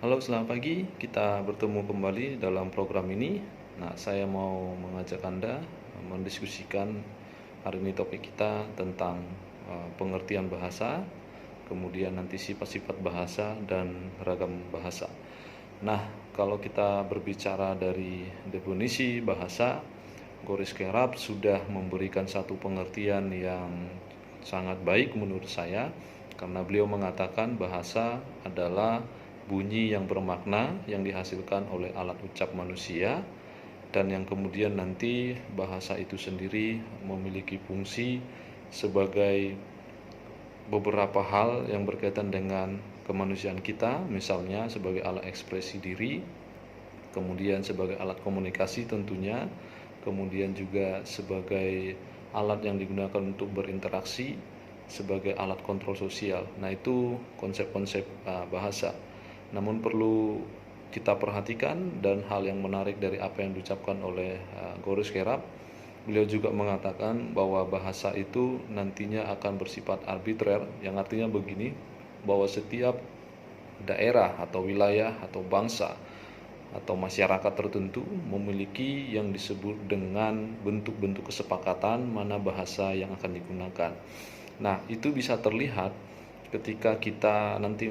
Halo, selamat pagi. Kita bertemu kembali dalam program ini. Nah, saya mau mengajak Anda mendiskusikan hari ini topik kita tentang pengertian bahasa, kemudian nanti sifat-sifat bahasa dan ragam bahasa. Nah, kalau kita berbicara dari definisi bahasa, Goris Kerap sudah memberikan satu pengertian yang sangat baik menurut saya, karena beliau mengatakan bahasa adalah bunyi yang bermakna yang dihasilkan oleh alat ucap manusia, dan yang kemudian nanti bahasa itu sendiri memiliki fungsi sebagai beberapa hal yang berkaitan dengan kemanusiaan kita, misalnya sebagai alat ekspresi diri, kemudian sebagai alat komunikasi tentunya, kemudian juga sebagai alat yang digunakan untuk berinteraksi, sebagai alat kontrol sosial. Nah, itu konsep-konsep bahasa. Namun perlu kita perhatikan, dan hal yang menarik dari apa yang diucapkan oleh Goris Kerap, beliau juga mengatakan bahwa bahasa itu nantinya akan bersifat arbitrer, yang artinya begini, bahwa setiap daerah atau wilayah atau bangsa atau masyarakat tertentu memiliki yang disebut dengan bentuk-bentuk kesepakatan mana bahasa yang akan digunakan. Nah, itu bisa terlihat ketika kita nanti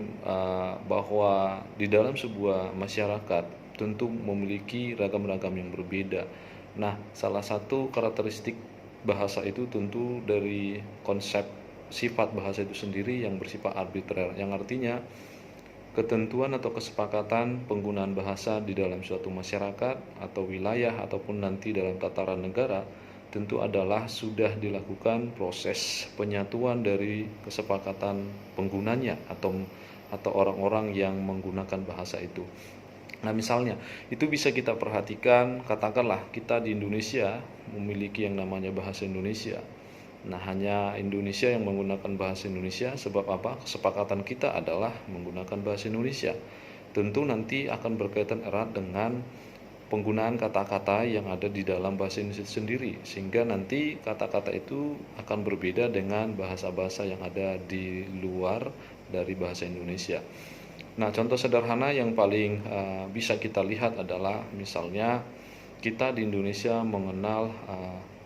bahwa di dalam sebuah masyarakat tentu memiliki ragam-ragam yang berbeda. Nah, salah satu karakteristik bahasa itu tentu dari konsep sifat bahasa itu sendiri yang bersifat arbitrer, yang artinya ketentuan atau kesepakatan penggunaan bahasa di dalam suatu masyarakat atau wilayah ataupun nanti dalam tataran negara tentu adalah sudah dilakukan proses penyatuan dari kesepakatan penggunanya atau orang-orang yang menggunakan bahasa itu. Nah, misalnya itu bisa kita perhatikan, katakanlah kita di Indonesia memiliki yang namanya bahasa Indonesia. Nah, hanya Indonesia yang menggunakan bahasa Indonesia. Sebab apa? Kesepakatan kita adalah menggunakan bahasa Indonesia. Tentu nanti akan berkaitan erat dengan penggunaan kata-kata yang ada di dalam bahasa Indonesia sendiri, sehingga nanti kata-kata itu akan berbeda dengan bahasa-bahasa yang ada di luar dari bahasa Indonesia. Nah, contoh sederhana yang paling bisa kita lihat adalah misalnya kita di Indonesia mengenal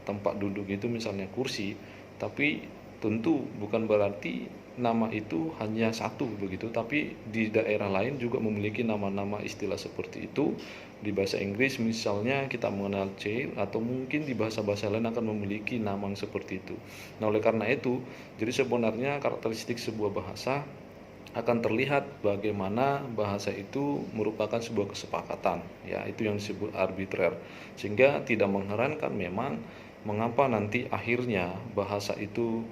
tempat duduk itu misalnya kursi, tapi tentu bukan berarti nama itu hanya satu begitu, tapi di daerah lain juga memiliki nama-nama istilah seperti itu. Di bahasa Inggris misalnya kita mengenal chair, atau mungkin di bahasa-bahasa lain akan memiliki nama yang seperti itu. Nah, oleh karena itu, jadi sebenarnya karakteristik sebuah bahasa akan terlihat bagaimana bahasa itu merupakan sebuah kesepakatan, ya, itu yang disebut arbitrer, sehingga tidak mengherankan memang mengapa nanti akhirnya bahasa itu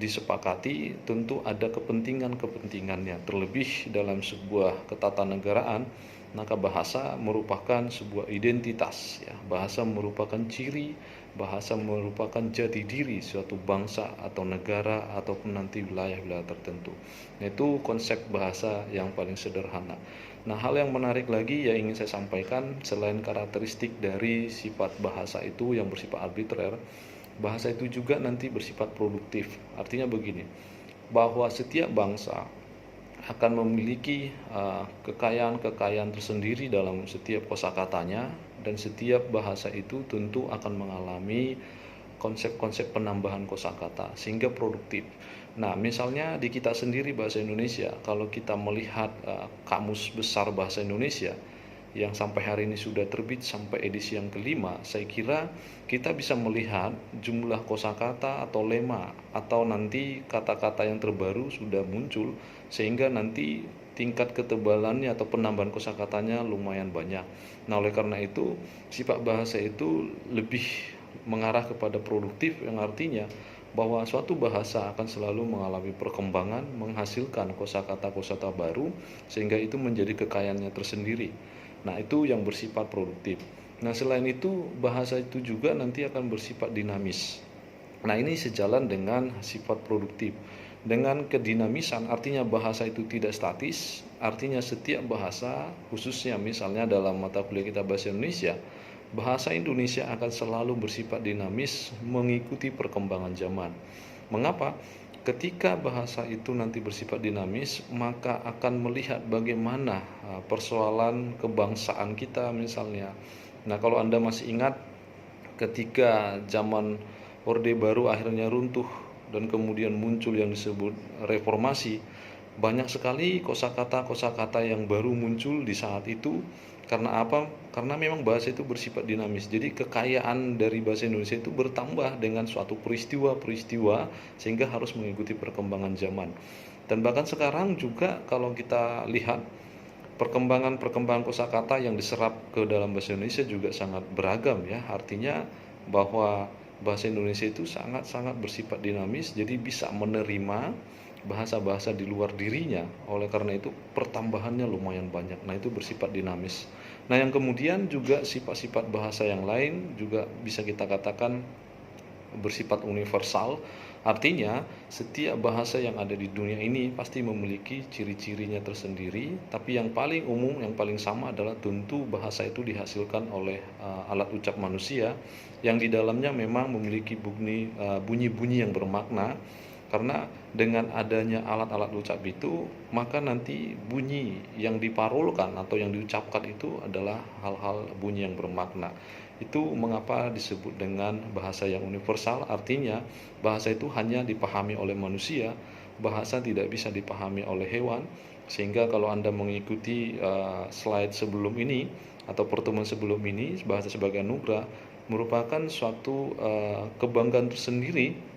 disepakati. Tentu ada kepentingan-kepentingannya, terlebih dalam sebuah ketatanegaraan, maka bahasa merupakan sebuah identitas, ya. Bahasa merupakan ciri, bahasa merupakan jati diri suatu bangsa atau negara ataupun nanti wilayah-wilayah tertentu. Nah, itu konsep bahasa yang paling sederhana. Nah, hal yang menarik lagi yang ingin saya sampaikan, selain karakteristik dari sifat bahasa itu yang bersifat arbitrer, bahasa itu juga nanti bersifat produktif. Artinya begini, bahwa setiap bangsa akan memiliki kekayaan-kekayaan tersendiri dalam setiap kosakatanya, dan setiap bahasa itu tentu akan mengalami konsep-konsep penambahan kosakata sehingga produktif. Nah, misalnya di kita sendiri bahasa Indonesia, kalau kita melihat kamus besar bahasa Indonesia yang sampai hari ini sudah terbit sampai edisi yang kelima, saya kira kita bisa melihat jumlah kosakata atau lema atau nanti kata-kata yang terbaru sudah muncul, sehingga nanti tingkat ketebalannya atau penambahan kosakatanya lumayan banyak. Nah, oleh karena itu sifat bahasa itu lebih mengarah kepada produktif, yang artinya bahwa suatu bahasa akan selalu mengalami perkembangan, menghasilkan kosakata-kosakata baru, sehingga itu menjadi kekayaannya tersendiri. Nah, itu yang bersifat produktif. Nah, selain itu bahasa itu juga nanti akan bersifat dinamis. Nah, ini sejalan dengan sifat produktif. Dengan kedinamisan, artinya bahasa itu tidak statis, artinya setiap bahasa, khususnya misalnya dalam mata kuliah kita bahasa Indonesia, bahasa Indonesia akan selalu bersifat dinamis mengikuti perkembangan zaman. Mengapa? ketika bahasa itu nanti bersifat dinamis, maka akan melihat bagaimana persoalan kebangsaan kita misalnya. Nah, kalau Anda masih ingat ketika zaman Orde Baru akhirnya runtuh dan kemudian muncul yang disebut reformasi, banyak sekali kosakata-kosakata yang baru muncul di saat itu. Karena apa? Karena memang bahasa itu bersifat dinamis. Jadi kekayaan dari bahasa Indonesia itu bertambah dengan suatu peristiwa-peristiwa sehingga harus mengikuti perkembangan zaman. Dan bahkan sekarang juga kalau kita lihat perkembangan kosakata yang diserap ke dalam bahasa Indonesia juga sangat beragam ya. Artinya bahwa bahasa Indonesia itu sangat-sangat bersifat dinamis, jadi bisa menerima bahasa-bahasa di luar dirinya. Oleh karena itu pertambahannya lumayan banyak. Nah, itu bersifat dinamis. Nah, yang kemudian juga sifat-sifat bahasa yang lain juga bisa kita katakan bersifat universal. Artinya setiap bahasa yang ada di dunia ini pasti memiliki ciri-cirinya tersendiri, tapi yang paling umum, yang paling sama adalah tentu bahasa itu dihasilkan oleh alat ucap manusia yang di dalamnya memang memiliki bunyi-bunyi yang bermakna. Karena dengan adanya alat-alat ucap itu, maka nanti bunyi yang diparulkan atau yang diucapkan itu adalah hal-hal bunyi yang bermakna. Itu mengapa disebut dengan bahasa yang universal, artinya bahasa itu hanya dipahami oleh manusia, bahasa tidak bisa dipahami oleh hewan. Sehingga kalau Anda mengikuti slide sebelum ini atau pertemuan sebelum ini, bahasa sebagai anugerah merupakan suatu kebanggaan tersendiri.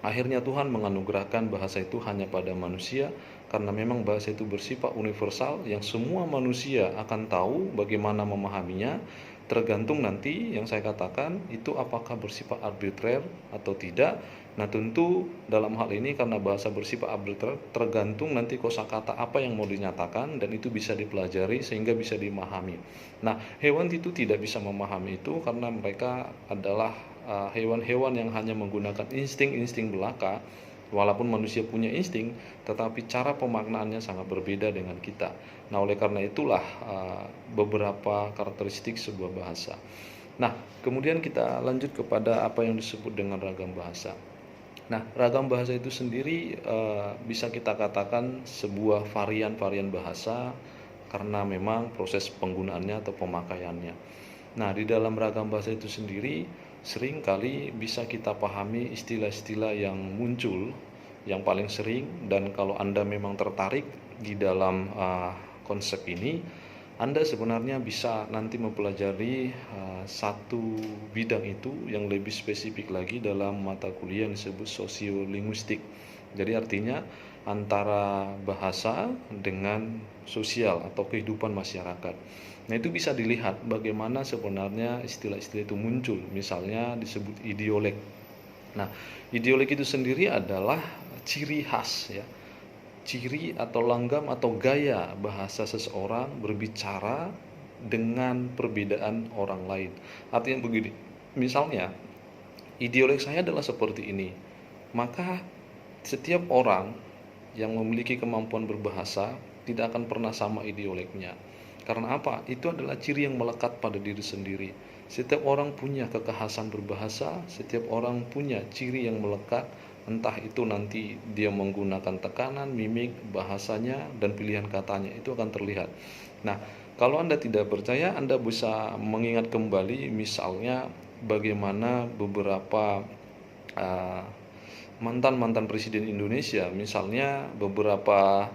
Akhirnya Tuhan menganugerahkan bahasa itu hanya pada manusia, karena memang bahasa itu bersifat universal yang semua manusia akan tahu bagaimana memahaminya, tergantung nanti yang saya katakan itu apakah bersifat arbitrer atau tidak. Nah, tentu dalam hal ini karena bahasa bersifat arbitrer, tergantung nanti kosakata apa yang mau dinyatakan dan itu bisa dipelajari sehingga bisa dimahami. Nah, hewan itu tidak bisa memahami itu karena mereka adalah hewan-hewan yang hanya menggunakan insting-insting belaka. Walaupun manusia punya insting, tetapi cara pemaknaannya sangat berbeda dengan kita. Nah, oleh karena itulah beberapa karakteristik sebuah bahasa. Nah, kemudian kita lanjut kepada apa yang disebut dengan ragam bahasa. Nah, ragam bahasa itu sendiri bisa kita katakan sebuah varian-varian bahasa karena memang proses penggunaannya atau pemakaiannya. Nah, di dalam ragam bahasa itu sendiri sering kali bisa kita pahami istilah-istilah yang muncul yang paling sering, dan kalau Anda memang tertarik di dalam konsep ini, Anda sebenarnya bisa nanti mempelajari satu bidang itu yang lebih spesifik lagi dalam mata kuliah yang disebut sosiolinguistik. Jadi artinya antara bahasa dengan sosial atau kehidupan masyarakat. Nah, itu bisa dilihat bagaimana sebenarnya istilah-istilah itu muncul. Misalnya disebut idiolek. Nah, idiolek itu sendiri adalah ciri khas ya. Ciri atau langgam atau gaya bahasa seseorang berbicara dengan perbedaan orang lain. Artinya begini, misalnya idiolek saya adalah seperti ini, maka setiap orang yang memiliki kemampuan berbahasa tidak akan pernah sama idioleknya. Karena apa? Itu adalah ciri yang melekat pada diri sendiri. Setiap orang punya kekhasan berbahasa, setiap orang punya ciri yang melekat, entah itu nanti dia menggunakan tekanan, mimik, bahasanya, dan pilihan katanya, itu akan terlihat. Nah, kalau Anda tidak percaya, Anda bisa mengingat kembali misalnya bagaimana beberapa mantan-mantan presiden Indonesia, misalnya beberapa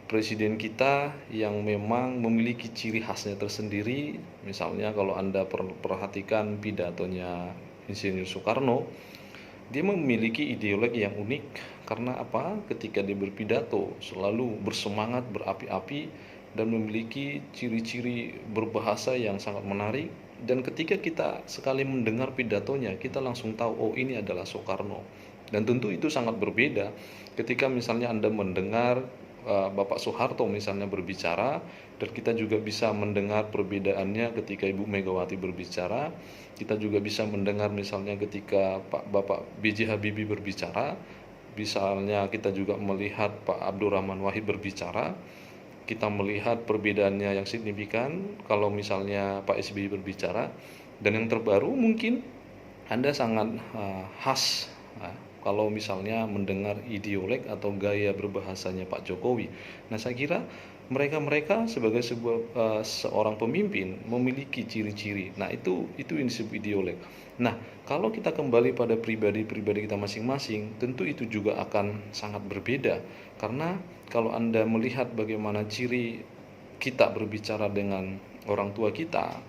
presiden kita yang memang memiliki ciri khasnya tersendiri. Misalnya kalau Anda perhatikan pidatonya Insinyur Soekarno, dia memiliki ideologi yang unik. Karena apa? Ketika dia berpidato selalu bersemangat, berapi-api, dan memiliki ciri-ciri berbahasa yang sangat menarik. Dan ketika kita sekali mendengar pidatonya, kita langsung tahu, oh ini adalah Soekarno. Dan tentu itu sangat berbeda ketika misalnya Anda mendengar Bapak Soeharto misalnya berbicara, dan kita juga bisa mendengar perbedaannya ketika Ibu Megawati berbicara. Kita juga bisa mendengar misalnya ketika Bapak B.J. Habibie berbicara. Misalnya kita juga melihat Pak Abdurrahman Wahid berbicara. Kita melihat perbedaannya yang signifikan kalau misalnya Pak SBY berbicara. Dan yang terbaru mungkin Anda sangat khas kalau misalnya mendengar ideolek atau gaya berbahasanya Pak Jokowi. Nah, saya kira mereka sebagai seorang pemimpin memiliki ciri-ciri. Nah, itu yang disebut ideolek. Nah, kalau kita kembali pada pribadi-pribadi kita masing-masing, tentu itu juga akan sangat berbeda. Karena kalau Anda melihat bagaimana ciri kita berbicara dengan orang tua kita,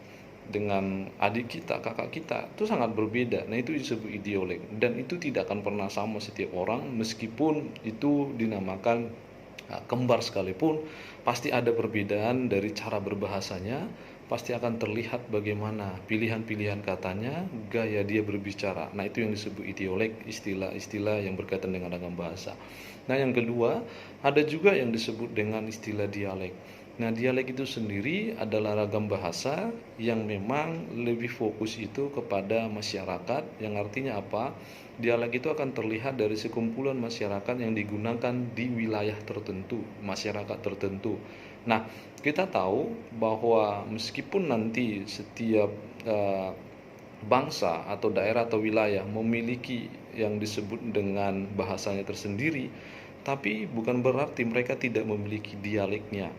dengan adik kita, kakak kita, itu sangat berbeda. Nah, itu disebut ideolek, dan itu tidak akan pernah sama setiap orang, meskipun itu dinamakan kembar sekalipun, pasti ada perbedaan dari cara berbahasanya, pasti akan terlihat bagaimana pilihan-pilihan katanya, gaya dia berbicara. Nah, itu yang disebut ideolek, istilah-istilah yang berkaitan dengan ragam bahasa. Nah, yang kedua, ada juga yang disebut dengan istilah dialek. Nah, dialek itu sendiri adalah ragam bahasa yang memang lebih fokus itu kepada masyarakat, yang artinya apa? Dialek itu akan terlihat dari sekumpulan masyarakat yang digunakan di wilayah tertentu, masyarakat tertentu. Nah, kita tahu bahwa meskipun nanti setiap bangsa atau daerah atau wilayah memiliki yang disebut dengan bahasanya tersendiri, tapi bukan berarti mereka tidak memiliki dialeknya.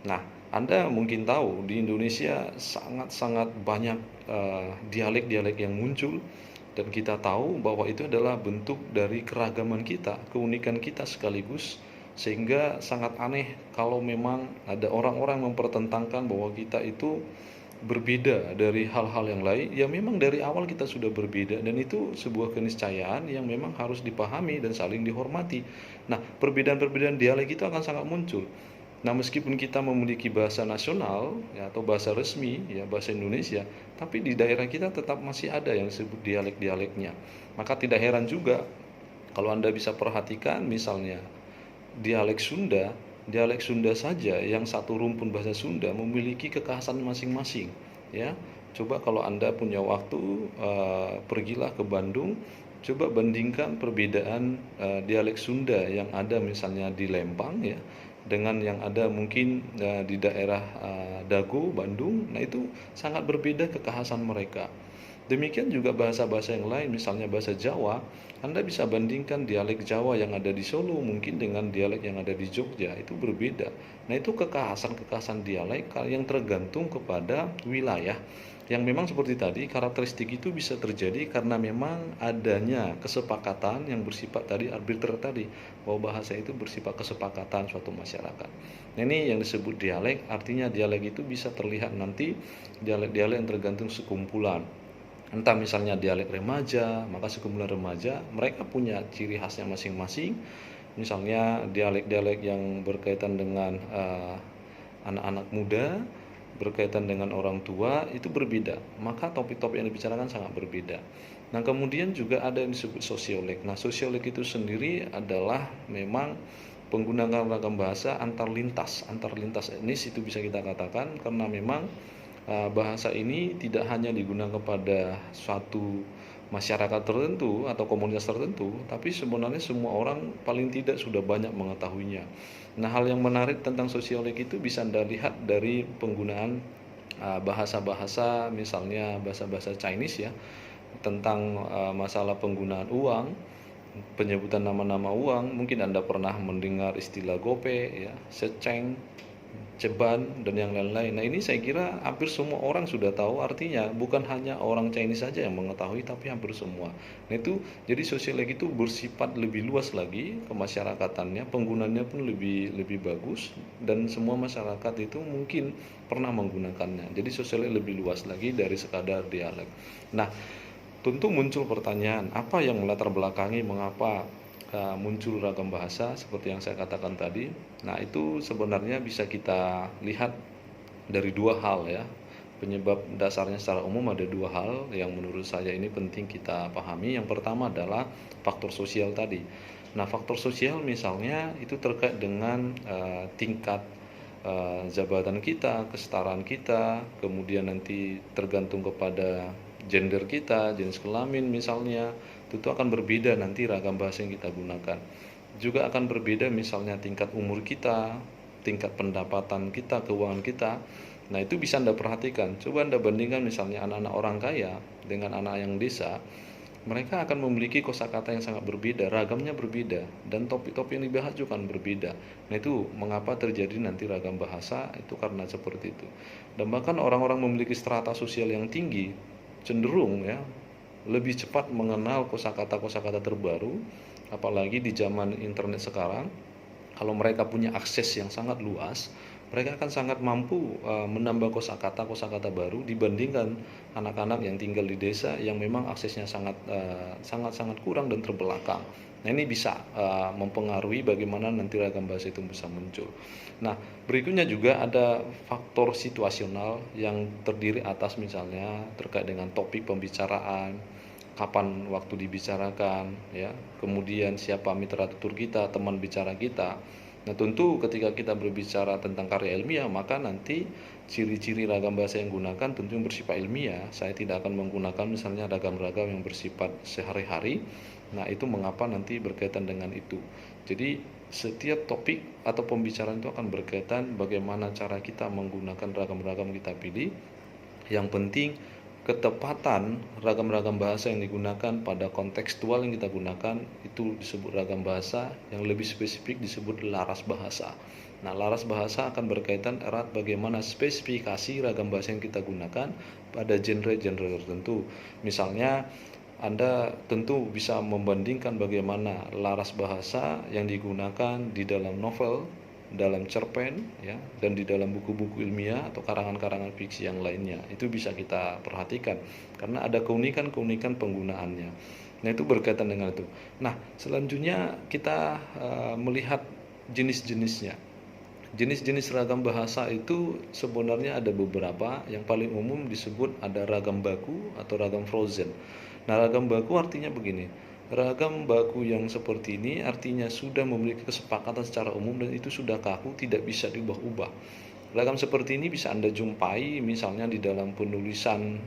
Nah, Anda mungkin tahu di Indonesia sangat-sangat banyak dialek-dialek yang muncul, dan kita tahu bahwa itu adalah bentuk dari keragaman kita, keunikan kita sekaligus, sehingga sangat aneh kalau memang ada orang-orang mempertentangkan bahwa kita itu berbeda dari hal-hal yang lain. Ya, memang dari awal kita sudah berbeda, dan itu sebuah keniscayaan yang memang harus dipahami dan saling dihormati. Nah, perbedaan-perbedaan dialek itu akan sangat muncul. Nah, meskipun kita memiliki bahasa nasional ya, atau bahasa resmi ya, bahasa Indonesia, tapi di daerah kita tetap masih ada yang disebut dialek-dialeknya. Maka tidak heran juga kalau Anda bisa perhatikan misalnya dialek Sunda saja yang satu rumpun bahasa Sunda memiliki kekhasan masing-masing ya. Coba kalau Anda punya waktu, pergilah ke Bandung, coba bandingkan perbedaan dialek Sunda yang ada misalnya di Lembang ya, dengan yang ada mungkin di daerah Dago, Bandung. Nah, itu sangat berbeda kekhasan mereka. Demikian juga bahasa-bahasa yang lain, misalnya bahasa Jawa, Anda bisa bandingkan dialek Jawa yang ada di Solo mungkin dengan dialek yang ada di Jogja, itu berbeda. Nah, itu kekhasan-kekhasan dialek yang tergantung kepada wilayah, yang memang seperti tadi, karakteristik itu bisa terjadi karena memang adanya kesepakatan yang bersifat tadi arbiter tadi, bahwa bahasa itu bersifat kesepakatan suatu masyarakat. Nah, ini yang disebut dialek, artinya dialek itu bisa terlihat nanti dialek-dialek yang tergantung sekumpulan. Entah misalnya dialek remaja, maka sekumpulan remaja mereka punya ciri khasnya masing-masing. Misalnya dialek-dialek yang berkaitan dengan anak-anak muda, berkaitan dengan orang tua, itu berbeda. Maka topik-topik yang dibicarakan sangat berbeda. Nah, kemudian juga ada yang disebut sosiolek. Nah, sosiolek itu sendiri adalah memang penggunaan ragam bahasa antar lintas etnis, itu bisa kita katakan, karena memang bahasa ini tidak hanya digunakan kepada suatu masyarakat tertentu atau komunitas tertentu, tapi sebenarnya semua orang paling tidak sudah banyak mengetahuinya. Nah, hal yang menarik tentang sosiolog itu bisa Anda lihat dari penggunaan bahasa-bahasa, misalnya bahasa-bahasa Chinese ya, tentang masalah penggunaan uang, penyebutan nama-nama uang. Mungkin Anda pernah mendengar istilah gope ya, seceng, ceban, dan yang lain-lain. Nah, ini saya kira hampir semua orang sudah tahu, artinya bukan hanya orang Chinese saja yang mengetahui, tapi hampir semua. Nah, itu jadi sosiologi itu bersifat lebih luas lagi kemasyarakatannya, penggunaannya pun lebih bagus, dan semua masyarakat itu mungkin pernah menggunakannya. Jadi sosiologi lebih luas lagi dari sekadar dialek. Nah, tentu muncul pertanyaan, apa yang melatar belakangi mengapa muncul ragam bahasa seperti yang saya katakan tadi. Nah, itu sebenarnya bisa kita lihat dari dua hal ya. Penyebab dasarnya secara umum ada dua hal yang menurut saya ini penting kita pahami. Yang pertama adalah faktor sosial tadi. Nah, faktor sosial misalnya itu terkait dengan tingkat jabatan kita, kesetaraan kita, kemudian nanti tergantung kepada gender kita, jenis kelamin misalnya, itu akan berbeda nanti ragam bahasa yang kita gunakan. Juga akan berbeda misalnya tingkat umur kita, tingkat pendapatan kita, keuangan kita. Nah, itu bisa Anda perhatikan. Coba Anda bandingkan misalnya anak-anak orang kaya dengan anak yang desa. mereka akan memiliki kosakata yang sangat berbeda, ragamnya berbeda, dan topik-topik yang dibahas juga kan berbeda. Nah, itu mengapa terjadi nanti ragam bahasa itu karena seperti itu. Dan bahkan orang-orang memiliki strata sosial yang tinggi cenderung ya lebih cepat mengenal kosakata-kosakata terbaru, apalagi di zaman internet sekarang. Kalau mereka punya akses yang sangat luas, mereka akan sangat mampu menambah kosakata-kosakata baru dibandingkan anak-anak yang tinggal di desa yang memang aksesnya sangat kurang dan terbelakang. Nah, ini bisa mempengaruhi bagaimana nanti ragam bahasa itu bisa muncul. Nah, berikutnya juga ada faktor situasional yang terdiri atas misalnya terkait dengan topik pembicaraan, kapan waktu dibicarakan, ya, kemudian siapa mitra tutur kita, teman bicara kita. Nah, tentu ketika kita berbicara tentang karya ilmiah, maka nanti ciri-ciri ragam bahasa yang gunakan tentu yang bersifat ilmiah. Saya tidak akan menggunakan misalnya ragam-ragam yang bersifat sehari-hari. Nah, itu mengapa nanti berkaitan dengan itu. Jadi setiap topik atau pembicaraan itu akan berkaitan bagaimana cara kita menggunakan ragam-ragam kita pilih. Yang penting ketepatan ragam-ragam bahasa yang digunakan pada kontekstual yang kita gunakan itu disebut ragam bahasa, yang lebih spesifik disebut laras bahasa. Nah, laras bahasa akan berkaitan erat bagaimana spesifikasi ragam bahasa yang kita gunakan pada genre-genre tertentu. Misalnya, Anda tentu bisa membandingkan bagaimana laras bahasa yang digunakan di dalam novel, dalam cerpen, ya, dan di dalam buku-buku ilmiah atau karangan-karangan fiksi yang lainnya. Itu bisa kita perhatikan karena ada keunikan-keunikan penggunaannya. Nah, itu berkaitan dengan itu. Nah, selanjutnya kita melihat jenis-jenisnya. Jenis-jenis ragam bahasa itu sebenarnya ada beberapa. Yang paling umum disebut ada ragam baku atau ragam frozen. Nah, ragam baku artinya begini. Ragam baku yang seperti ini artinya sudah memiliki kesepakatan secara umum dan itu sudah kaku, tidak bisa diubah-ubah. Ragam seperti ini bisa Anda jumpai misalnya di dalam penulisan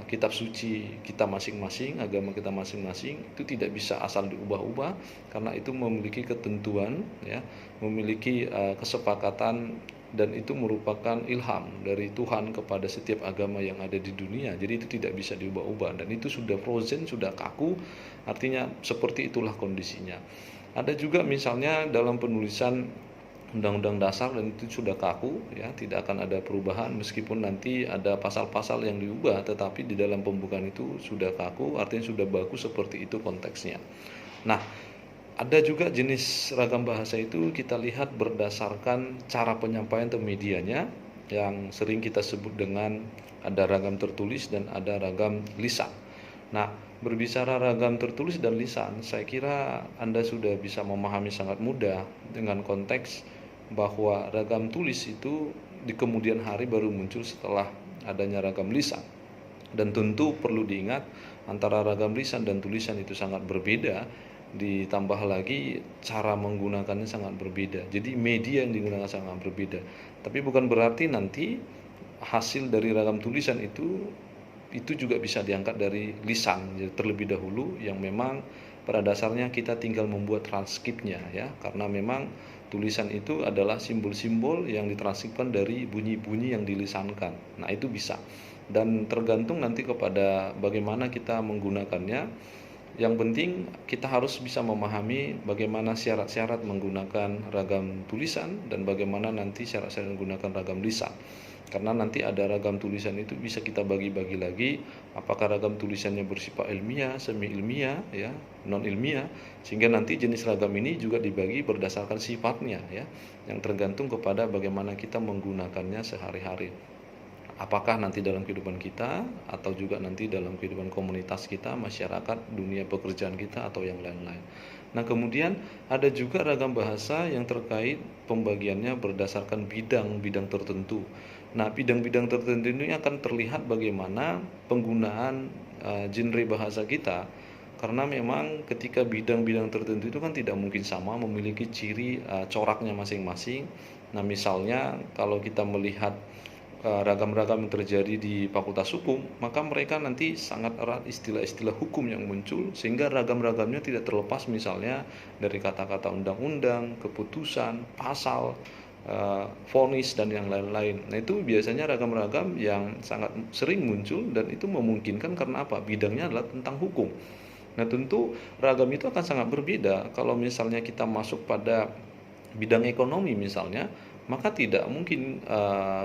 kitab suci kita masing-masing, agama kita masing-masing, itu tidak bisa asal diubah-ubah karena itu memiliki ketentuan, ya, memiliki kesepakatan, dan itu merupakan ilham dari Tuhan kepada setiap agama yang ada di dunia. Jadi itu tidak bisa diubah-ubah dan itu sudah frozen, sudah kaku, artinya seperti itulah kondisinya. Ada juga misalnya dalam penulisan Undang-Undang Dasar dan itu sudah kaku, ya, tidak akan ada perubahan meskipun nanti ada pasal-pasal yang diubah, tetapi di dalam pembukaan itu sudah kaku, artinya sudah bagus, seperti itu konteksnya. Nah, ada juga jenis ragam bahasa itu kita lihat berdasarkan cara penyampaian atau medianya, yang sering kita sebut dengan ada ragam tertulis dan ada ragam lisan. Nah, berbicara ragam tertulis dan lisan, saya kira Anda sudah bisa memahami sangat mudah dengan konteks bahwa ragam tulis itu di kemudian hari baru muncul setelah adanya ragam lisan. Dan tentu perlu diingat antara ragam lisan dan tulisan itu sangat berbeda, ditambah lagi cara menggunakannya sangat berbeda. Jadi media yang digunakan sangat berbeda. Tapi bukan berarti nanti hasil dari ragam tulisan itu juga bisa diangkat dari lisan terlebih dahulu, yang memang pada dasarnya kita tinggal membuat transkripnya, ya, karena memang tulisan itu adalah simbol-simbol yang ditranskripkan dari bunyi-bunyi yang dilisankan. Nah, itu bisa, dan tergantung nanti kepada bagaimana kita menggunakannya. Yang penting kita harus bisa memahami bagaimana syarat-syarat menggunakan ragam tulisan dan bagaimana nanti syarat-syarat menggunakan ragam lisan. Karena nanti ada ragam tulisan itu bisa kita bagi-bagi lagi, apakah ragam tulisannya bersifat ilmiah, semi ilmiah, ya, non ilmiah, sehingga nanti jenis ragam ini juga dibagi berdasarkan sifatnya, ya, yang tergantung kepada bagaimana kita menggunakannya sehari-hari. Apakah nanti dalam kehidupan kita atau juga nanti dalam kehidupan komunitas kita, masyarakat, dunia pekerjaan kita, atau yang lain-lain. Nah, kemudian ada juga ragam bahasa yang terkait pembagiannya berdasarkan bidang-bidang tertentu. Nah, bidang-bidang tertentu ini akan terlihat bagaimana penggunaan genre bahasa kita, karena memang ketika bidang-bidang tertentu itu kan tidak mungkin sama, memiliki ciri coraknya masing-masing. Nah, misalnya kalau kita melihat ragam-ragam yang terjadi di Fakultas Hukum, maka mereka nanti sangat erat istilah-istilah hukum yang muncul, sehingga ragam-ragamnya tidak terlepas misalnya dari kata-kata undang-undang, keputusan, pasal, vonis, dan yang lain-lain. Nah, itu biasanya ragam-ragam yang sangat sering muncul dan itu memungkinkan karena apa? Bidangnya adalah tentang hukum. Nah, tentu ragam itu akan sangat berbeda kalau misalnya kita masuk pada bidang ekonomi misalnya, maka tidak mungkin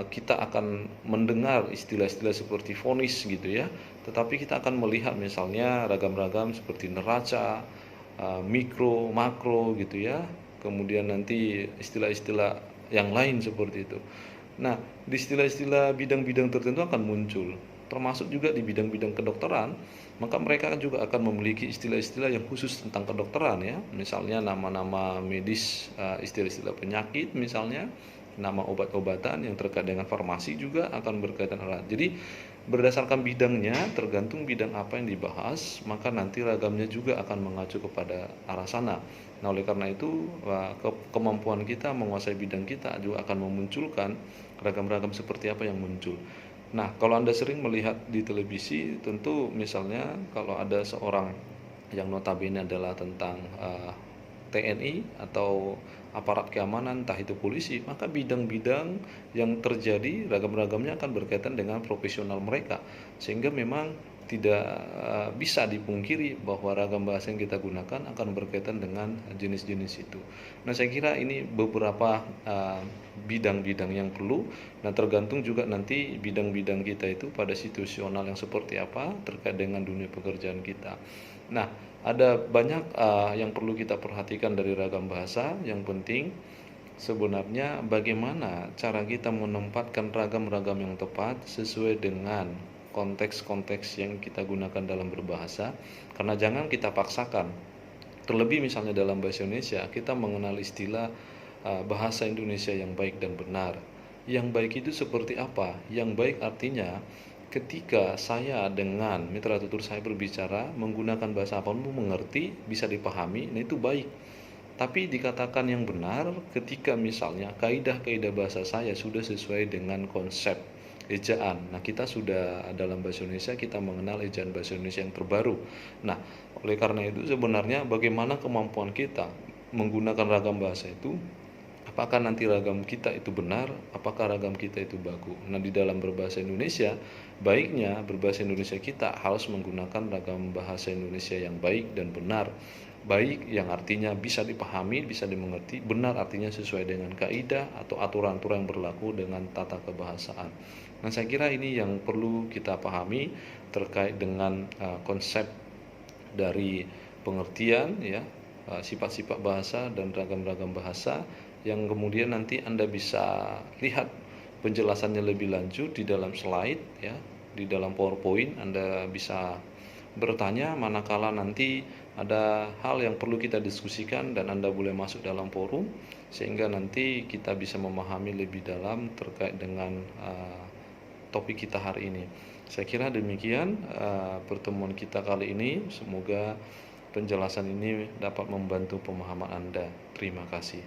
kita akan mendengar istilah-istilah seperti vonis gitu ya, tetapi kita akan melihat misalnya ragam-ragam seperti neraca, mikro, makro gitu ya, kemudian nanti istilah-istilah yang lain seperti itu. Nah, di istilah-istilah bidang-bidang tertentu akan muncul, termasuk juga di bidang-bidang kedokteran, maka mereka juga akan memiliki istilah-istilah yang khusus tentang kedokteran ya, misalnya nama-nama medis, istilah-istilah penyakit misalnya, nama obat-obatan yang terkait dengan farmasi juga akan berkaitan erat. Jadi berdasarkan bidangnya, tergantung bidang apa yang dibahas, maka nanti ragamnya juga akan mengacu kepada arah sana. Nah, oleh karena itu, kemampuan kita menguasai bidang kita juga akan memunculkan ragam-ragam seperti apa yang muncul. Nah, kalau Anda sering melihat di televisi, tentu misalnya kalau ada seorang yang notabene adalah tentang TNI atau aparat keamanan, entah itu polisi, maka bidang-bidang yang terjadi ragam-ragamnya akan berkaitan dengan profesional mereka, sehingga memang tidak bisa dipungkiri bahwa ragam bahasa yang kita gunakan akan berkaitan dengan jenis-jenis itu. Nah, saya kira ini beberapa bidang-bidang yang perlu. Nah, tergantung juga nanti bidang-bidang kita itu pada situasional yang seperti apa terkait dengan dunia pekerjaan kita. Nah, ada banyak yang perlu kita perhatikan dari ragam bahasa. Yang penting sebenarnya bagaimana cara kita menempatkan ragam-ragam yang tepat sesuai dengan konteks-konteks yang kita gunakan dalam berbahasa. Karena jangan kita paksakan. Terlebih misalnya dalam bahasa Indonesia, kita mengenal istilah bahasa Indonesia yang baik dan benar. Yang baik itu seperti apa? Yang baik artinya ketika saya dengan mitra tutur saya berbicara menggunakan bahasa apapun mengerti, bisa dipahami, nah itu baik. Tapi dikatakan yang benar ketika misalnya kaidah-kaidah bahasa saya sudah sesuai dengan konsep ejaan. Nah, kita sudah dalam bahasa Indonesia kita mengenal ejaan bahasa Indonesia yang terbaru. Nah, oleh karena itu sebenarnya bagaimana kemampuan kita menggunakan ragam bahasa itu, apakah nanti ragam kita itu benar, apakah ragam kita itu baku. Nah, di dalam berbahasa Indonesia, baiknya berbahasa Indonesia kita harus menggunakan ragam bahasa Indonesia yang baik dan benar. Baik yang artinya bisa dipahami, bisa dimengerti, benar artinya sesuai dengan kaidah atau aturan-aturan yang berlaku dengan tata kebahasaan. Nah, saya kira ini yang perlu kita pahami terkait dengan konsep dari pengertian ya, sifat-sifat bahasa dan ragam-ragam bahasa yang kemudian nanti Anda bisa lihat penjelasannya lebih lanjut di dalam slide ya, di dalam PowerPoint. Anda bisa bertanya manakala nanti ada hal yang perlu kita diskusikan dan Anda boleh masuk dalam forum sehingga nanti kita bisa memahami lebih dalam terkait dengan topik kita hari ini. Saya kira demikian pertemuan kita kali ini. Semoga penjelasan ini dapat membantu pemahaman Anda. Terima kasih.